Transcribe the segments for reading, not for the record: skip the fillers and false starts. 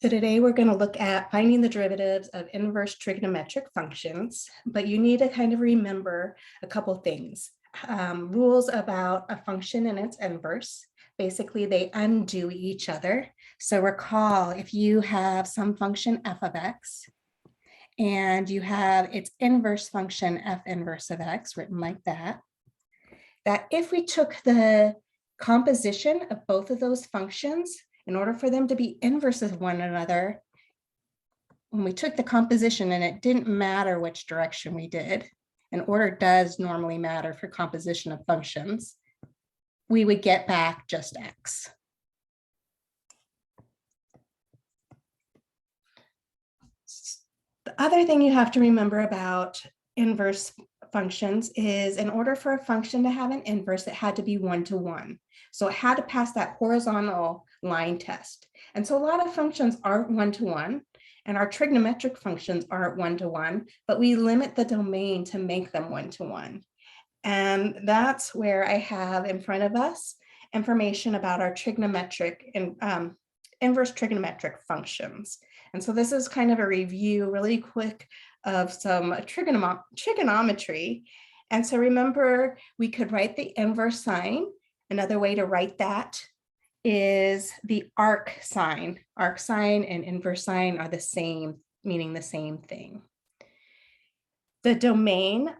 So today we're going to look at finding the derivatives of inverse trigonometric functions, but you need to kind of remember a couple things. Rules about a function and its inverse. Basically, they undo each other. So recall, if you have some function f of x, and you have its inverse function f inverse of x written like that, that if we took the composition of both of those functions, in order for them to be inverses of one another, when we took the composition, and it didn't matter which direction we did, and order does normally matter for composition of functions, we would get back just x. The other thing you have to remember about inverse functions is, in order for a function to have an inverse, it had to be one-to-one. So it had to pass that horizontal line test. And so a lot of functions aren't one-to-one, and our trigonometric functions aren't one-to-one, but we limit the domain to make them one-to-one. And that's where I have in front of us information about our trigonometric and inverse trigonometric functions. And so this is kind of a review really quick of some trigonometry. And so remember, we could write the inverse sine. Another way to write that is the arc sine. Arc sine and inverse sine are the same, meaning the same thing. The domain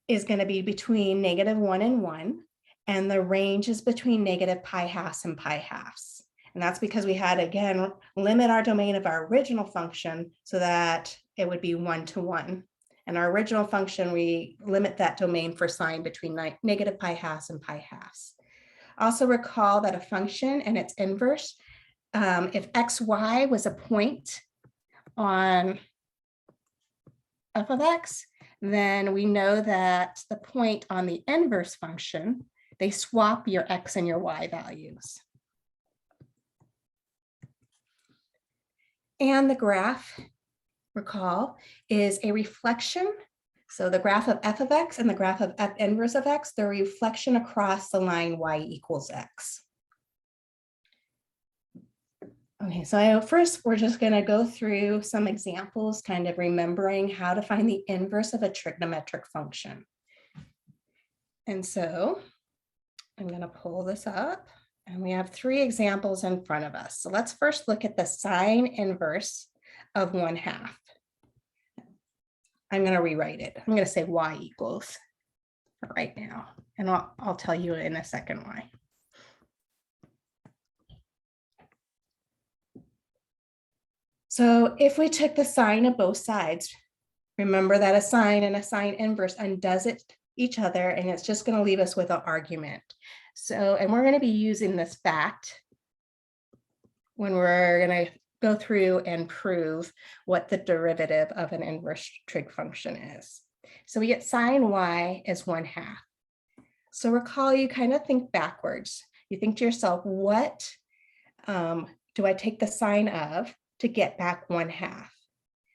is going to be between -1 and 1, and the range is between -π12 and π12. And that's because we had, again, limit our domain of our original function so that it would be one-to-one. And our original function, we limit that domain for sine between -π12 and π12. Also recall that a function and its inverse, if xy was a point on f of x, then we know that the point on the inverse function, they swap your x and your y values. And the graph, recall, is a reflection. So the graph of f of x and the graph of f inverse of x, they're a reflection across the line y equals x. Okay, so first we're just going to go through some examples, kind of remembering how to find the inverse of a trigonometric function. And so I'm going to pull this up, and we have 3 examples in front of us. So let's first look at the sine inverse of 1/2. I'm going to rewrite it. I'm going to say y equals right now, and I'll tell you in a second why. So if we took the sine of both sides, remember that a sine and a sine inverse undoes each other, and it's just going to leave us with an argument. So, and we're going to be using this fact when we're going to go through and prove what the derivative of an inverse trig function is. So we get sine y is 1/2. So recall, you kind of think backwards. You think to yourself, what do I take the sine of to get back 1/2?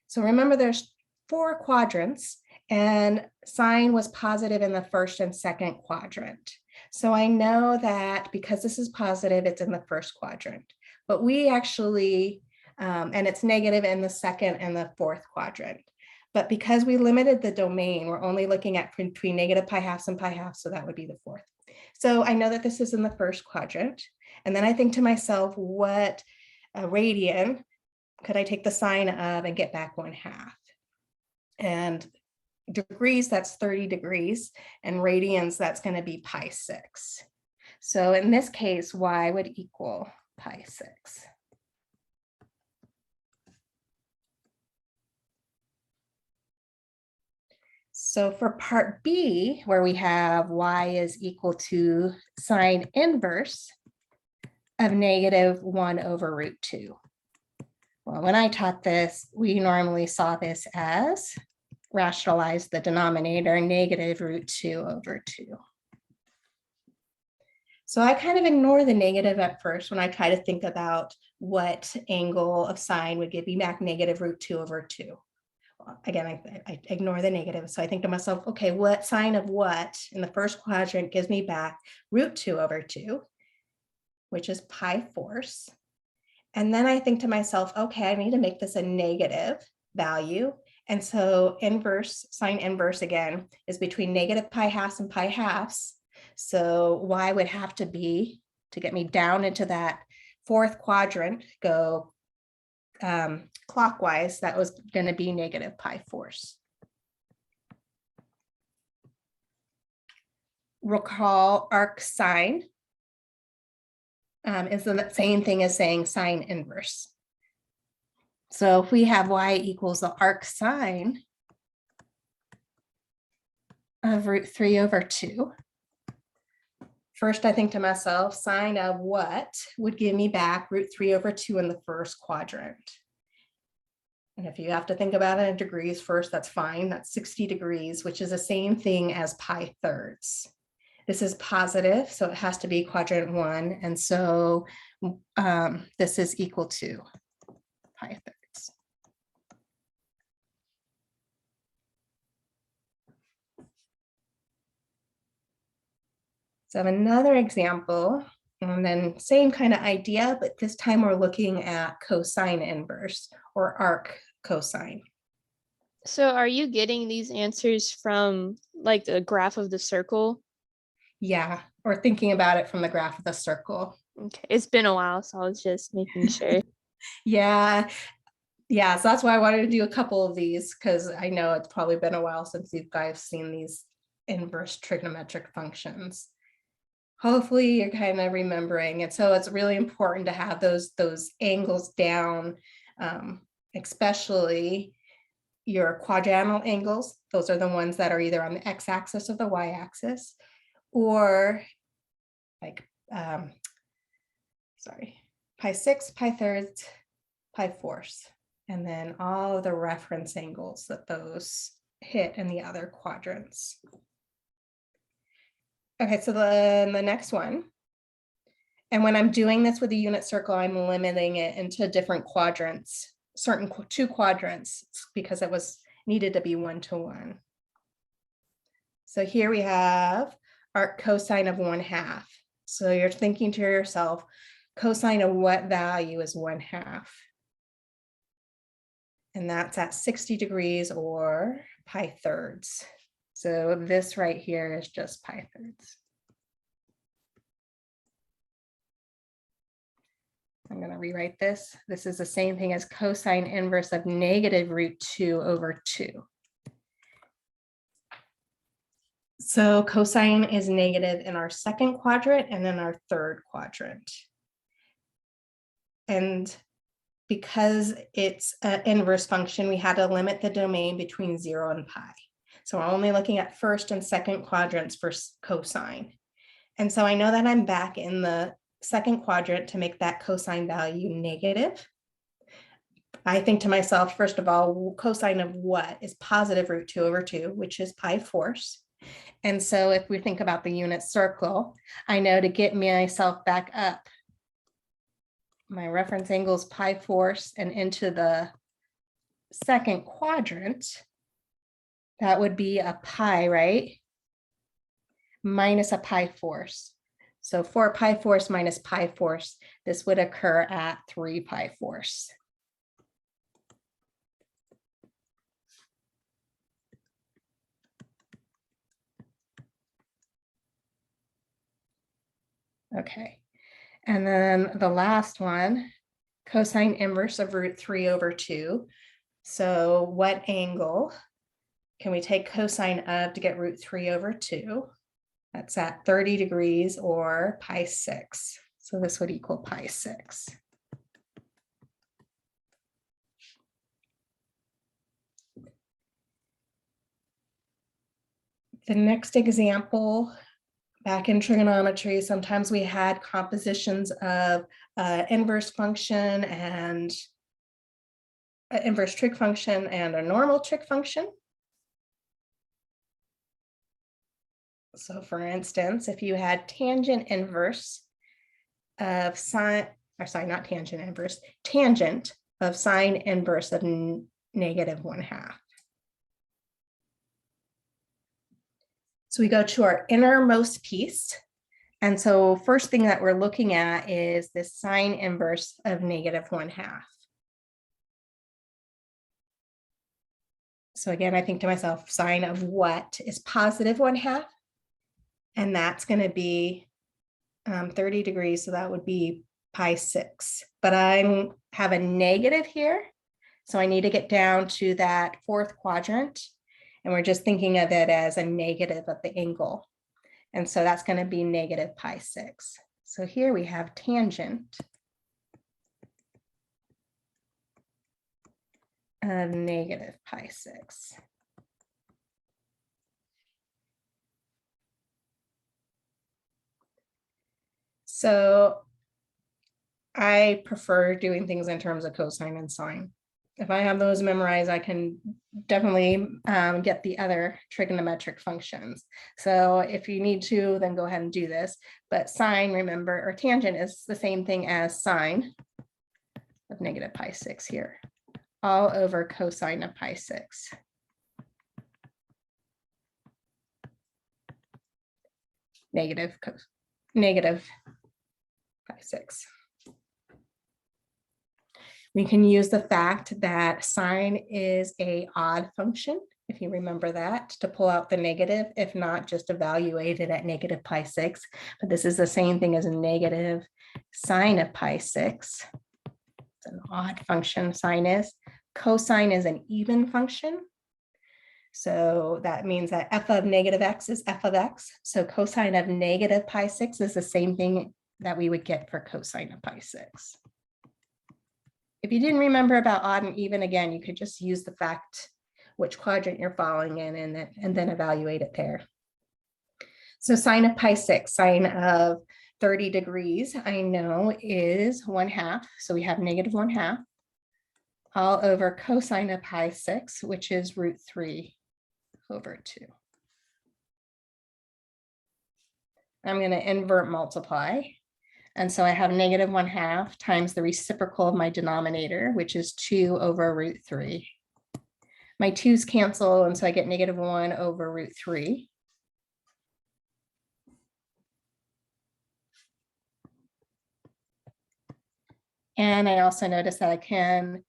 So remember, there's 4 quadrants, and sine was positive in the first and second quadrant. So I know that because this is positive, it's in the first quadrant, but we actually, and it's negative in the second and the fourth quadrant. But because we limited the domain, we're only looking at between -π12 and π12, so that would be the fourth. So I know that this is in the first quadrant. And then I think to myself, what radian could I take the sine of and get back 1/2? And degrees, that's 30 degrees, and radians, that's going to be π6. So in this case, y would equal π6. So for part B, where we have y is equal to sine inverse of -1/√2. Well, when I taught this, we normally saw this as rationalize the denominator, -√2/2. So I kind of ignore the negative at first when I try to think about what angle of sine would give me back -√2/2. Well, again, I ignore the negative. So I think to myself, okay, what sine of what in the first quadrant gives me back √2/2, which is π4. And then I think to myself, okay, I need to make this a negative value. And so sine inverse again is between negative pi halves and pi halves. So y would have to be, to get me down into that fourth quadrant, go clockwise, that was going to be negative pi fourths. Recall arc sine is the same thing as saying sine inverse. So if we have y equals the arc sine of root 3 over 2, first I think to myself, sine of what would give me back root 3 over 2 in the first quadrant. And if you have to think about it in degrees first, that's fine. That's 60 degrees, which is the same thing as pi thirds. This is positive, so it has to be quadrant 1. And so this is equal to pi thirds. So another example, and then same kind of idea, but this time we're looking at cosine inverse or arc cosine. So are you getting these answers from like the graph of the circle? Yeah, or thinking about it from the graph of the circle. Okay, it's been a while, so I was just making sure. Yeah, so that's why I wanted to do a couple of these, because I know it's probably been a while since you guys seen these inverse trigonometric functions. Hopefully you're kind of remembering. And so it's really important to have those angles down, especially your quadrantal angles. Those are the ones that are either on the x-axis or the y-axis, or like, pi 6, pi thirds, pi fourths, and then all of the reference angles that those hit in the other quadrants. Okay, so the next one, and when I'm doing this with a unit circle, I'm limiting it into different quadrants, certain 2 quadrants, because it was needed to be 1-to-1. So here we have arc cosine of 1/2. So you're thinking to yourself, cosine of what value is 1/2? And that's at 60 degrees or pi thirds. So this right here is just pi thirds. I'm going to rewrite this. This is the same thing as cosine inverse of negative root 2 over 2. So cosine is negative in our second quadrant and in our third quadrant. And because it's an inverse function, we had to limit the domain between 0 and pi. So we're only looking at first and second quadrants for cosine. And so I know that I'm back in the second quadrant to make that cosine value negative. I think to myself, first of all, cosine of what is positive root 2 over 2, which is pi fourths. And so if we think about the unit circle, I know to get myself back up, my reference angle is pi fourths, and into the second quadrant, that would be a pi, right? Minus a pi fourths. So 4 pi fourths minus pi fourths, this would occur at 3 pi fourths. Okay, and then the last one, cosine inverse of root 3 over 2. So what angle can we take cosine of to get root 3 over 2? That's at 30 degrees or pi 6. So this would equal pi 6. The next example, back in trigonometry, sometimes we had compositions of inverse function and an inverse trig function and a normal trig function. So for instance, if you had tangent inverse of sine, or sorry, not tangent inverse, tangent of sine inverse of negative 1/2. So we go to our innermost piece. And so first thing that we're looking at is this sine inverse of -1/2. So again, I think to myself, sine of what is +1/2? And that's going to be 30 degrees. So that would be pi6. But I have a negative here. So I need to get down to that fourth quadrant. And we're just thinking of it as a negative of the angle. And so that's going to be negative pi6. So here we have tangent of negative pi6. So I prefer doing things in terms of cosine and sine. If I have those memorized, I can definitely get the other trigonometric functions. So if you need to, then go ahead and do this. But sine, remember, or tangent is the same thing as sine of negative pi6 here, all over cosine of pi6. Negative pi6. We can use the fact that sine is an odd function, if you remember that, to pull out the negative. If not, just evaluate it at negative pi6. But this is the same thing as a negative sine of pi6. It's an odd function, sine is. Cosine is an even function. So that means that f of negative x is f of x. So cosine of negative pi6 is the same thing that we would get for cosine of pi6. If you didn't remember about odd and even, again, you could just use the fact which quadrant you're falling in and then evaluate it there. So sine of pi6, sine of 30 degrees, I know is 1/2. So we have -1/2 all over cosine of pi6, which is √3/2. I'm going to invert multiply. And so I have -1/2 times the reciprocal of my denominator, which is 2/√3. My 2's cancel, and so I get -1/√3. And I also notice that I can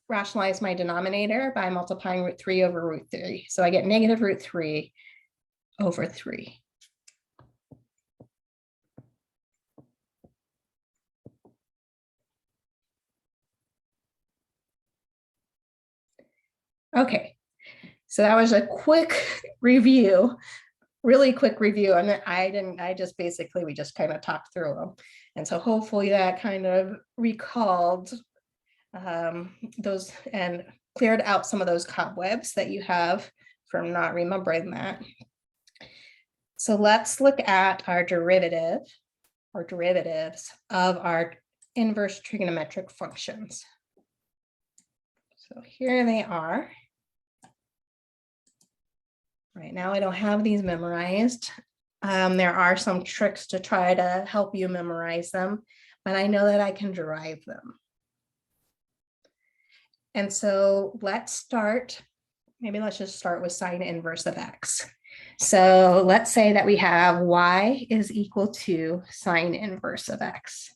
rationalize my denominator by multiplying √3/√3. So I get -√3/3. Okay, so that was a quick review, really quick review. And we just kind of talked through them. And so hopefully that kind of recalled those and cleared out some of those cobwebs that you have from not remembering that. So let's look at our derivative or derivatives of our inverse trigonometric functions. So here they are. Right now, I don't have these memorized. There are some tricks to try to help you memorize them, but I know that I can derive them. And so let's just start with sine inverse of x. So let's say that we have y is equal to sine inverse of x.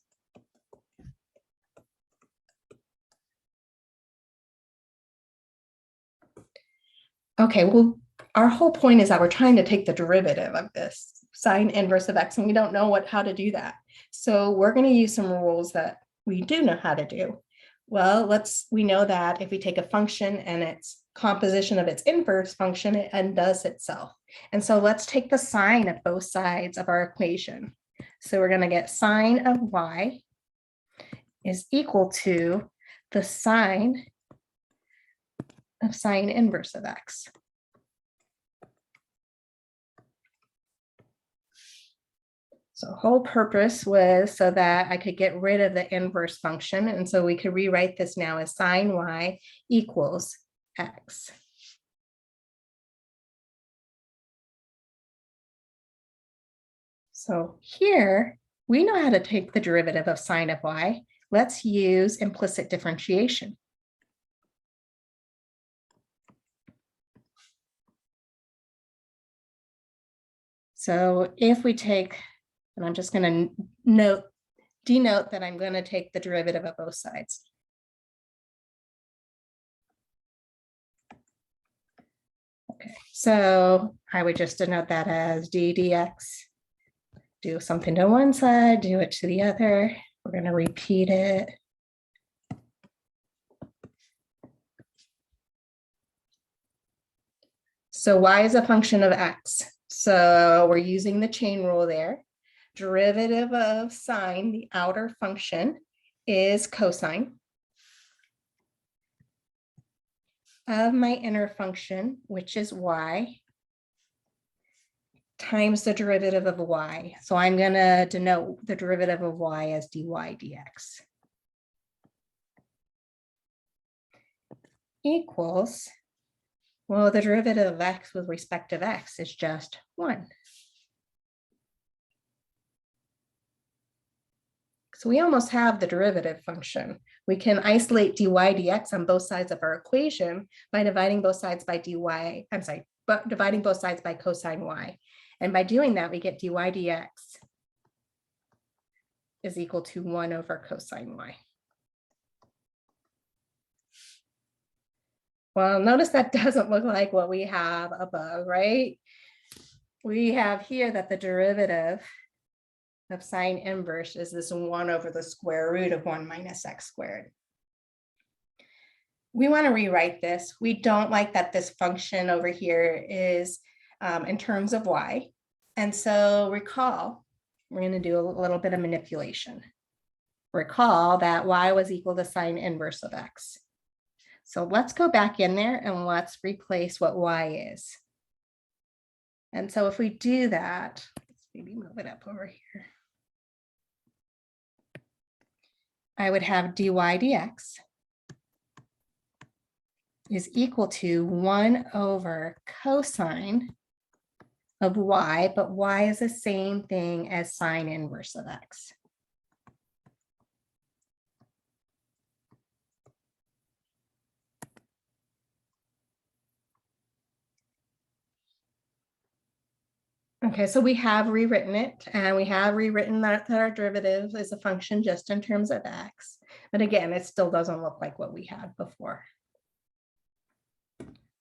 Okay, well, our whole point is that we're trying to take the derivative of this sine inverse of x, and we don't know how to do that. So we're going to use some rules that we do know how to do. Well, we know that if we take a function and its composition of its inverse function, it undoes itself. And so let's take the sine of both sides of our equation. So we're going to get sine of y is equal to the sine of sine inverse of x. So whole purpose was so that I could get rid of the inverse function. And so we could rewrite this now as sine y equals x. So here we know how to take the derivative of sine of y. Let's use implicit differentiation. So if we take, and I'm just going to denote that I'm going to take the derivative of both sides. Okay, so I would just denote that as d dx. Do something to one side, do it to the other. We're going to repeat it. So y is a function of x. So we're using the chain rule there. Derivative of sine, the outer function, is cosine of my inner function, which is y, times the derivative of y. So I'm going to denote the derivative of y as dy dx. Equals, well, the derivative of x with respect to x is just 1. So we almost have the derivative function. We can isolate dy dx on both sides of our equation by dividing both sides by dividing both sides by cosine y. And by doing that, we get dy dx is equal to 1 over cosine y. Well, notice that doesn't look like what we have above, right? We have here that the derivative of sine inverse is this 1 over the square root of 1 minus x squared. We want to rewrite this. We don't like that this function over here is in terms of y. And so recall, we're going to do a little bit of manipulation. Recall that y was equal to sine inverse of x. So let's go back in there and let's replace what y is. And so if we do that, let's maybe move it up over here. I would have dy dx is equal to 1 over cosine of y, but y is the same thing as sine inverse of x. Okay, so we have rewritten it, and we have rewritten that our derivative is a function just in terms of x. But again, it still doesn't look like what we had before.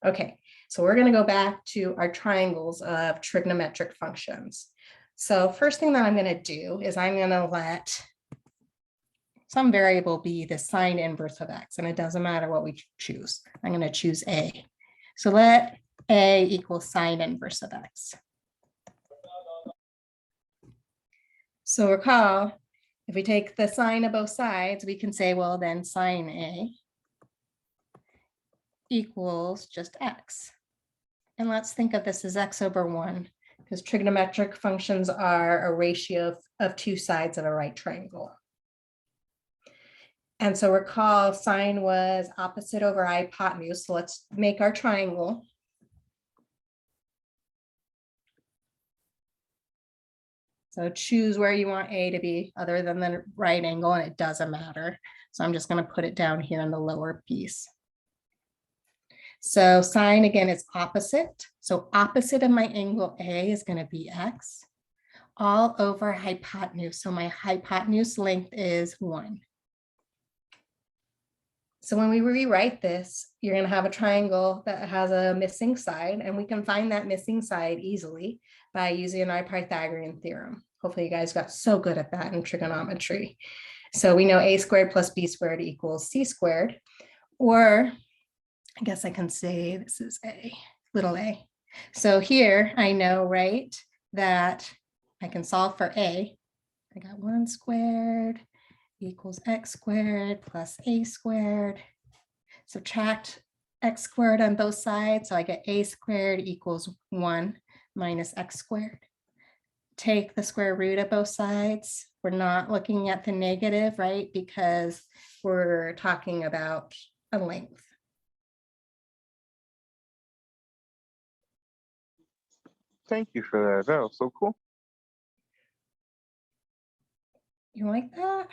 Okay, so we're going to go back to our triangles of trigonometric functions. So first thing that I'm going to do is I'm going to let some variable be the sine inverse of x, and it doesn't matter what we choose. I'm going to choose a. So let a equal sine inverse of x. So recall, if we take the sine of both sides, we can say, well, then sine a equals just x. And let's think of this as x over 1, because trigonometric functions are a ratio of two sides of a right triangle. And so recall, sine was opposite over hypotenuse. So let's make our triangle. So choose where you want a to be other than the right angle, and it doesn't matter. So I'm just going to put it down here in the lower piece. So sine, again, is opposite. So opposite of my angle A is going to be x, all over hypotenuse. So my hypotenuse length is 1. So when we rewrite this, you're going to have a triangle that has a missing side, and we can find that missing side easily by using our Pythagorean theorem. Hopefully you guys got so good at that in trigonometry. So we know a squared plus b squared equals c squared, or I guess I can say this is a, little a. So here I know, right, that I can solve for a. I got 1 squared equals x squared plus a squared. Subtract x squared on both sides. So I get a squared equals 1 minus x squared. Take the square root of both sides. We're not looking at the negative, right? Because we're talking about a length. Thank you for that. That was so cool. You like that?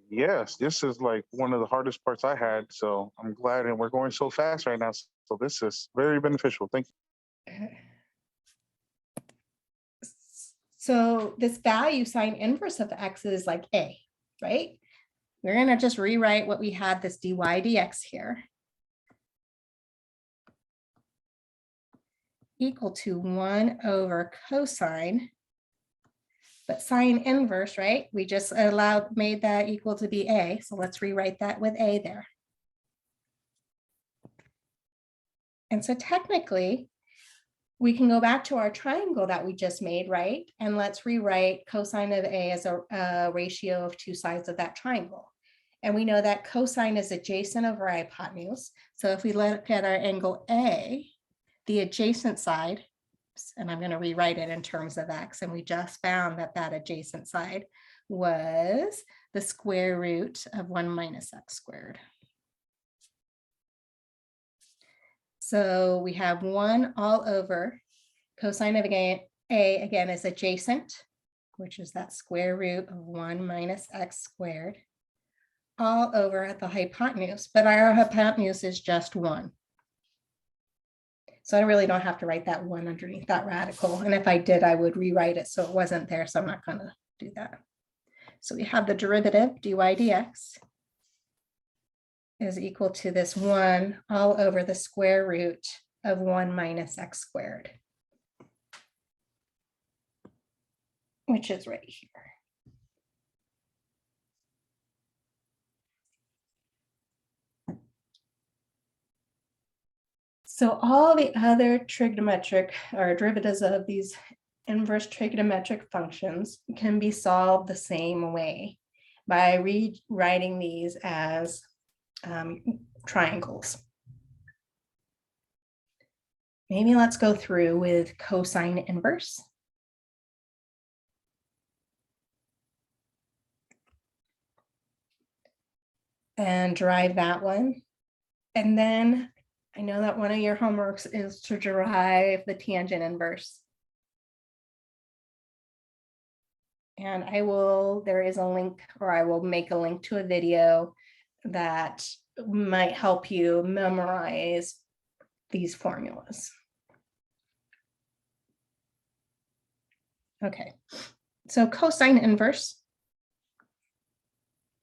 Yes, this is like one of the hardest parts I had. So I'm glad, and we're going so fast right now. So this is very beneficial. Thank you. So this value sine inverse of x is like a, right? We're going to just rewrite what we had, this dy dx here, equal to 1 over cosine, but sine inverse, right? We just made that equal to be a. So let's rewrite that with a there. And so technically, we can go back to our triangle that we just made, right? And let's rewrite cosine of a as a ratio of two sides of that triangle. And we know that cosine is adjacent over hypotenuse. So if we look at our angle A, the adjacent side, and I'm going to rewrite it in terms of x, and we just found that that adjacent side was the square root of 1 minus x squared. So we have 1 all over cosine of a again is adjacent, which is that square root of 1 minus x squared, all over the hypotenuse, but our hypotenuse is just 1. So I really don't have to write that 1 underneath that radical. And if I did, I would rewrite it so it wasn't there. So I'm not going to do that. So we have the derivative dy dx is equal to this 1 all over the square root of 1 minus x squared, which is right here. So all the other trigonometric or derivatives of these inverse trigonometric functions can be solved the same way by rewriting these as triangles. Maybe let's go through with cosine inverse. And derive that one. And then I know that one of your homeworks is to derive the tangent inverse. And there is a link, or I will make a link to a video that might help you memorize these formulas. Okay, so cosine inverse.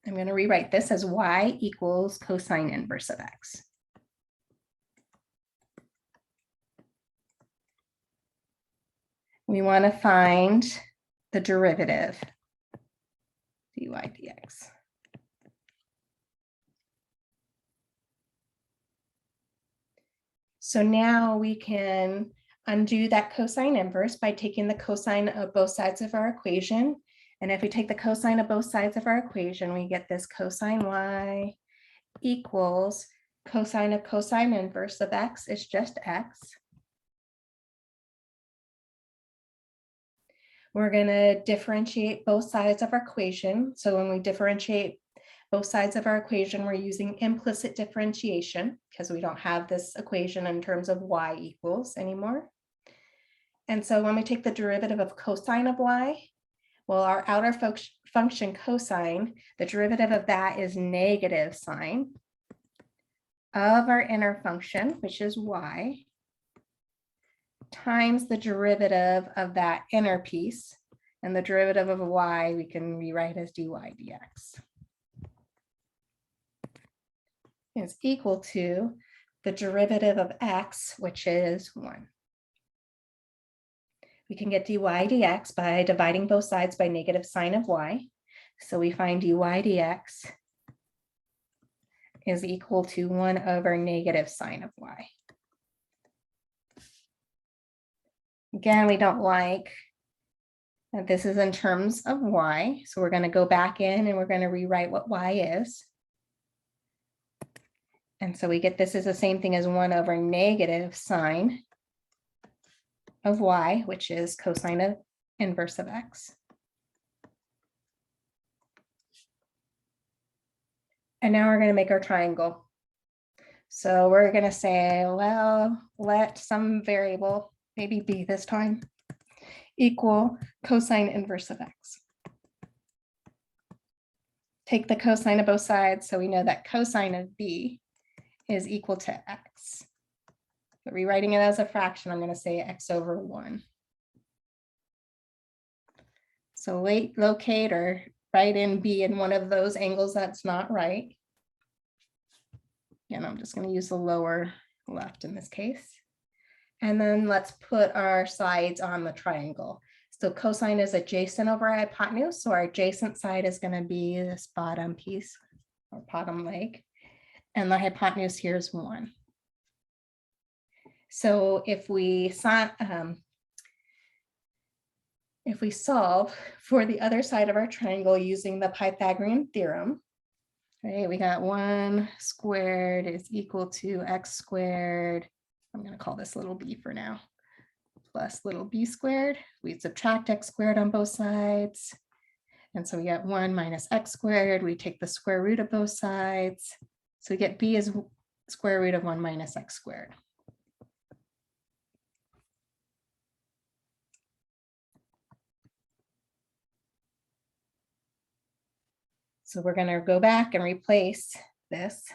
I'm going to rewrite this as y equals cosine inverse of x. We want to find the derivative dy dx. So now we can undo that cosine inverse by taking the cosine of both sides of our equation. And if we take the cosine of both sides of our equation, we get this cosine y equals cosine of cosine inverse of x is just x. We're going to differentiate both sides of our equation. So when we differentiate both sides of our equation, we're using implicit differentiation because we don't have this equation in terms of y equals anymore. And so when we take the derivative of cosine of y, well, our outer function cosine, the derivative of that is negative sine of our inner function, which is y, times the derivative of that inner piece. And the derivative of y we can rewrite as dy dx is equal to the derivative of x, which is 1. We can get dy dx by dividing both sides by negative sine of y. So we find dy dx is equal to 1 over negative sine of y. Again, we don't like that this is in terms of y. So we're going to go back in and we're going to rewrite what y is. And so we get this is the same thing as 1 over negative sine of y, which is cosine of inverse of x. And now we're going to make our triangle. So we're going to say, well, let some variable, maybe b this time, equal cosine inverse of x. Take the cosine of both sides, so we know that cosine of b is equal to x. But rewriting it as a fraction, I'm going to say x over 1. So locate or write in B in one of those angles that's not right. And I'm just going to use the lower left in this case. And then let's put our sides on the triangle. So cosine is adjacent over hypotenuse. So our adjacent side is going to be this bottom piece or bottom leg. And the hypotenuse here is 1. So if we solve for the other side of our triangle using the Pythagorean theorem, right, we got 1 squared is equal to x squared. I'm going to call this little b for now, plus little b squared. We subtract x squared on both sides. And so we get 1 minus x squared. We take the square root of both sides. So we get b is square root of 1 minus x squared. So we're going to go back and replace this.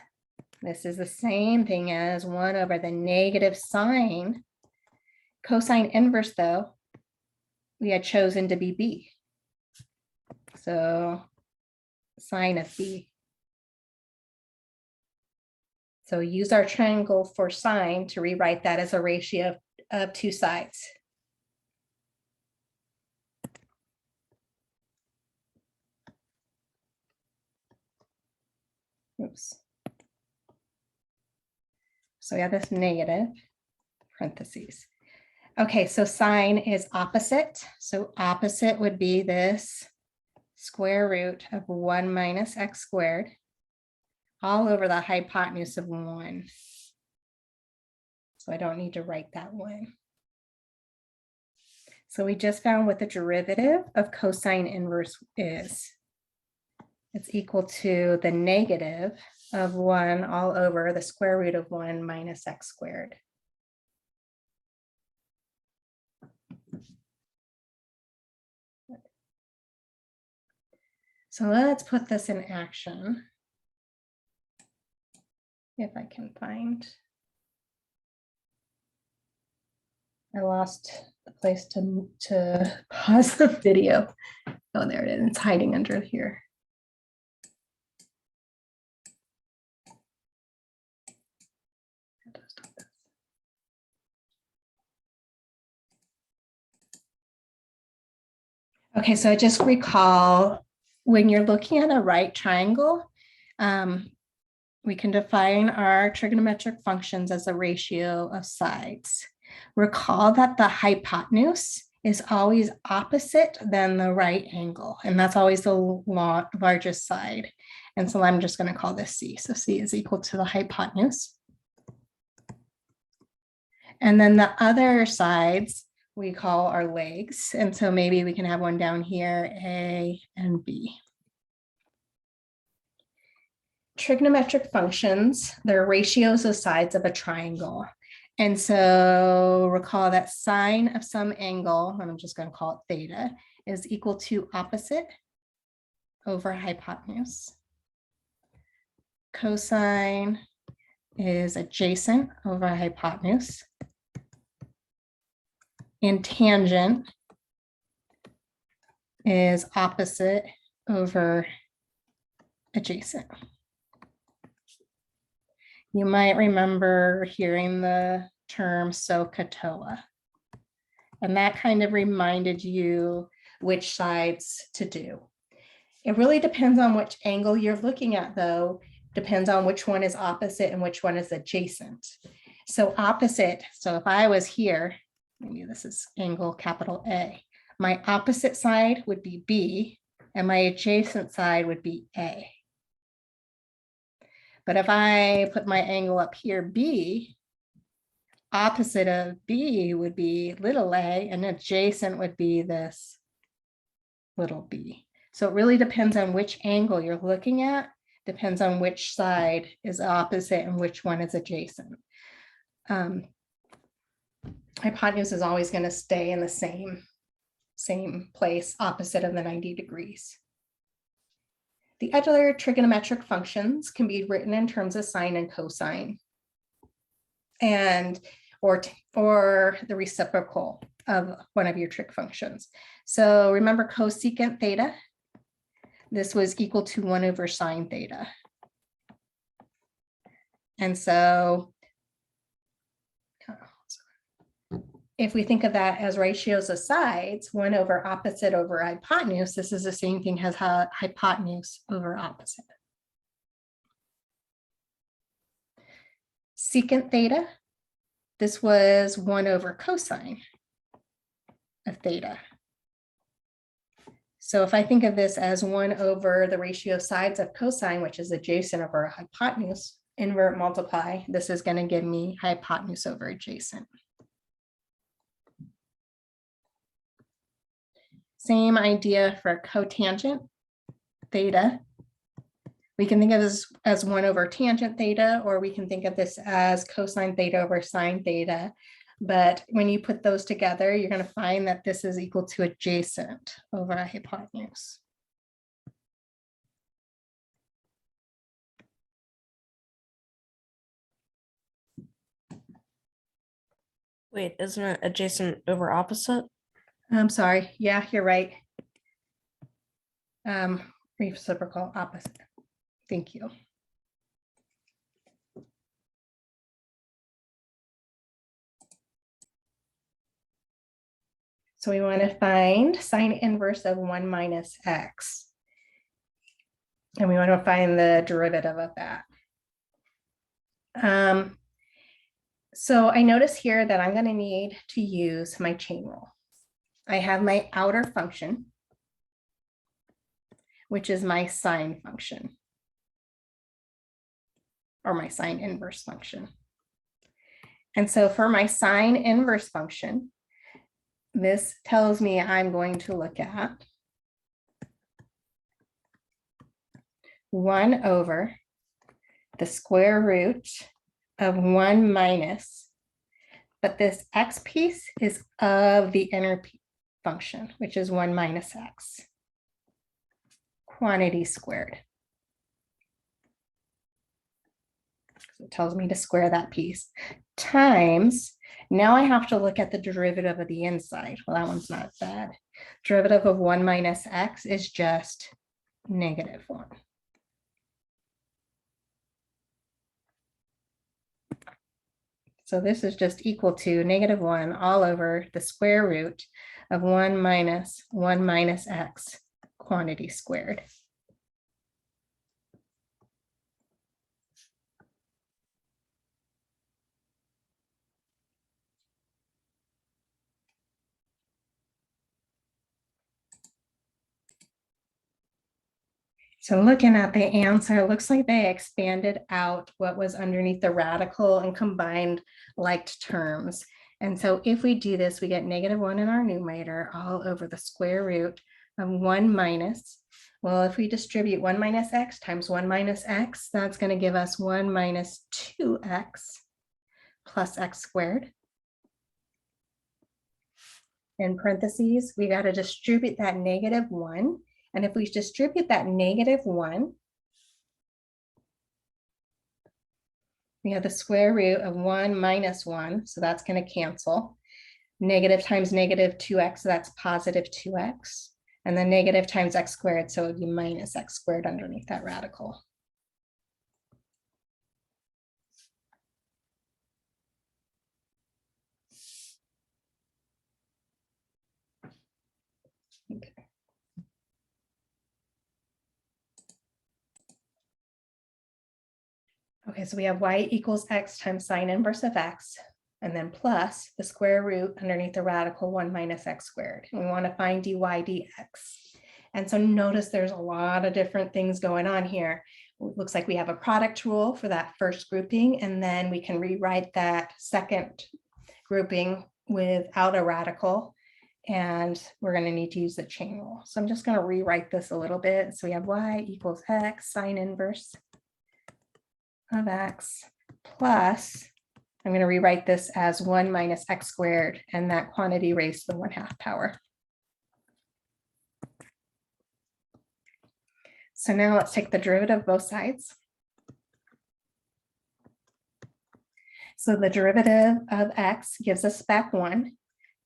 This is the same thing as 1 over the negative sine. Cosine inverse, though, we had chosen to be b. So sine of b. So use our triangle for sine to rewrite that as a ratio of 2 sides. Oops. So we have this negative parentheses. Okay, so sine is opposite. So opposite would be this square root of 1 minus x squared all over the hypotenuse of 1. So I don't need to write that 1. So we just found what the derivative of cosine inverse is. It's equal to the negative of 1 all over the square root of 1 minus x squared. So let's put this in action. If I can find. I lost the place to pause the video. Oh, there it is. It's hiding under here. Okay, so I just recall when you're looking at a right triangle, we can define our trigonometric functions as a ratio of sides. Recall that the hypotenuse is always opposite than the right angle, and that's always the largest side. And so I'm just going to call this C. So C is equal to the hypotenuse. And then the other sides we call our legs. And so maybe we can have one down here, A and B. Trigonometric functions, they're ratios of sides of a triangle. And so recall that sine of some angle, and I'm just going to call it theta, is equal to opposite over hypotenuse. Cosine is adjacent over hypotenuse. And tangent is opposite over adjacent. You might remember hearing the term SOHCAHTOA, and that kind of reminded you which sides to do. It really depends on which angle you're looking at, though, depends on which one is opposite and which one is adjacent. So opposite, so if I was here, maybe this is angle capital A, my opposite side would be B, and my adjacent side would be A. But if I put my angle up here, B, opposite of B would be little a, and adjacent would be this little b. So it really depends on which angle you're looking at, depends on which side is opposite and which one is adjacent. Hypotenuse is always going to stay in the same place, opposite of the 90 degrees. The other trigonometric functions can be written in terms of sine and cosine. And or the reciprocal of one of your trig functions. So remember cosecant theta? This was equal to 1 over sine theta. And so if we think of that as ratios of sides, 1 over opposite over hypotenuse, this is the same thing as hypotenuse over opposite. Secant theta, this was 1 over cosine of theta. So if I think of this as 1 over the ratio of sides of cosine, which is adjacent over hypotenuse, invert multiply, this is going to give me hypotenuse over adjacent. Same idea for cotangent theta. We can think of this as 1 over tangent theta, or we can think of this as cosine theta over sine theta. But when you put those together, you're going to find that this is equal to adjacent over a hypotenuse. Wait, isn't it adjacent over opposite? I'm sorry. Yeah, you're right. Reciprocal opposite. Thank you. So we want to find sine inverse of 1 minus x. And we want to find the derivative of that. So I notice here that I'm going to need to use my chain rule. I have my outer function, which is my sine function, or my sine inverse function. And so for my sine inverse function, this tells me I'm going to look at 1 over the square root of 1 minus, but this x piece is of the inner function, which is 1 minus x, quantity squared. So it tells me to square that piece, times, now I have to look at the derivative of the inside. Well, that one's not bad. Derivative of 1 minus x is just -1. So this is just equal to -1 all over the square root of 1 minus x, quantity squared. So looking at the answer, it looks like they expanded out what was underneath the radical and combined liked terms. And so if we do this, we get -1 in our numerator all over the square root of 1 minus. Well, if we distribute 1 minus x times 1 minus x, that's going to give us 1 minus 2x plus x squared. In parentheses, we got to distribute that -1. And if we distribute that -1, we have the square root of 1 minus 1, so that's going to cancel. Negative times -2x, so that's positive 2x. And then negative times x squared, so it would be minus x squared underneath that radical. Okay. Okay, so we have y equals x times sine inverse of x, and then plus the square root underneath the radical 1 minus x squared. And we want to find dy dx. And so notice there's a lot of different things going on here. It looks like we have a product rule for that first grouping, and then we can rewrite that second grouping without a radical. And we're going to need to use the chain rule. So I'm just going to rewrite this a little bit. So we have y equals x sine inverse of x plus, I'm going to rewrite this as 1 minus x squared, and that quantity raised to the 1/2 power. So now let's take the derivative of both sides. So the derivative of x gives us back 1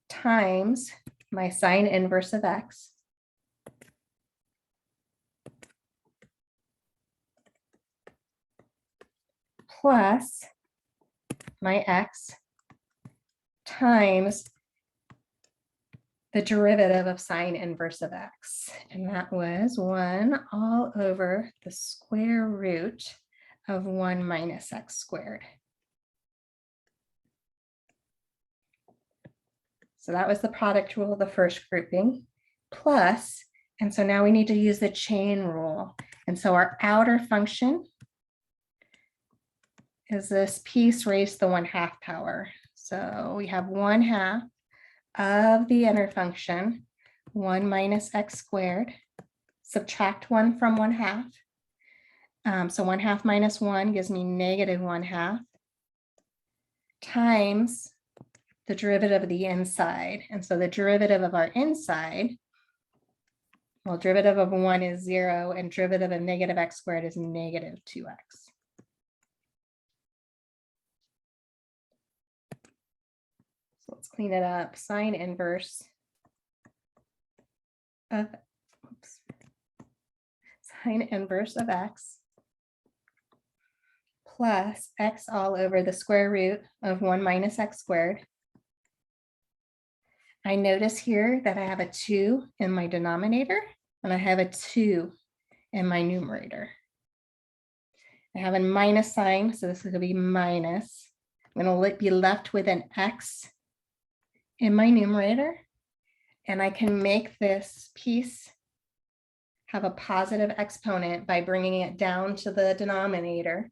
times my sine inverse of x plus my x times the derivative of sine inverse of x. And that was 1 all over the square root of 1 minus x squared. So that was the product rule of the first grouping, plus, and so now we need to use the chain rule. And so our outer function is this piece raised to the 1/2 power. So we have 1/2 of the inner function, 1 minus x squared, subtract 1 from 1/2. So 1/2 minus 1 gives me negative 1/2 times the derivative of the inside. And so the derivative of our inside, well, derivative of 1 is 0 and derivative of negative x squared is negative 2x. So let's clean it up. Sine inverse of, oops, sine inverse of x plus x all over the square root of 1 minus x squared. I notice here that I have a 2 in my denominator and I have a 2 in my numerator. I have a minus sign, so this is going to be minus. I'm going to be left with an x in my numerator, and I can make this piece have a positive exponent by bringing it down to the denominator.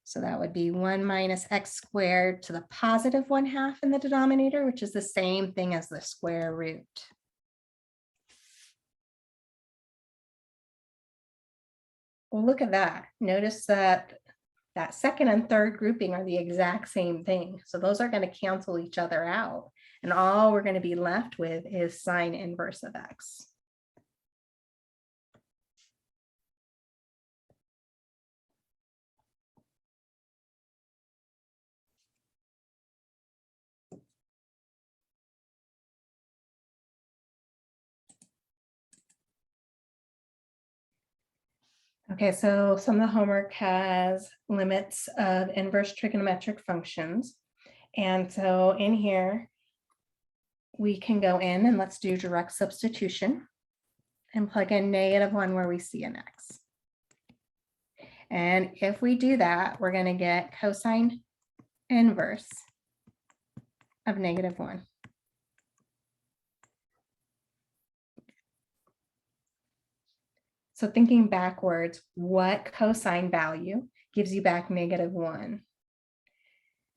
So that would be 1 minus x squared to the positive 1/2 in the denominator, which is the same thing as the square root. Well, look at that. Notice that that second and third grouping are the exact same thing. So those are going to cancel each other out. And all we're going to be left with is sine inverse of x. Okay, so some of the homework has limits of inverse trigonometric functions. And so in here, we can go in and let's do direct substitution and plug in -1 where we see an x. And if we do that, we're going to get cosine inverse of -1. So thinking backwards, what cosine value gives you back -1?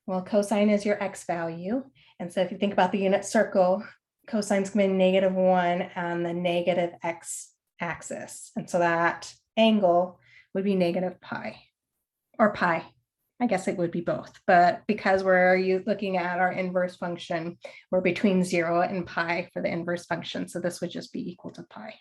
Well, cosine is your x value. And so if you think about the unit circle, cosine's going to be -1 on the negative x axis. And so that angle would be negative pi or pi. I guess it would be both, but because we're looking at our inverse function, we're between 0 and pi for the inverse function. So this would just be equal to pi.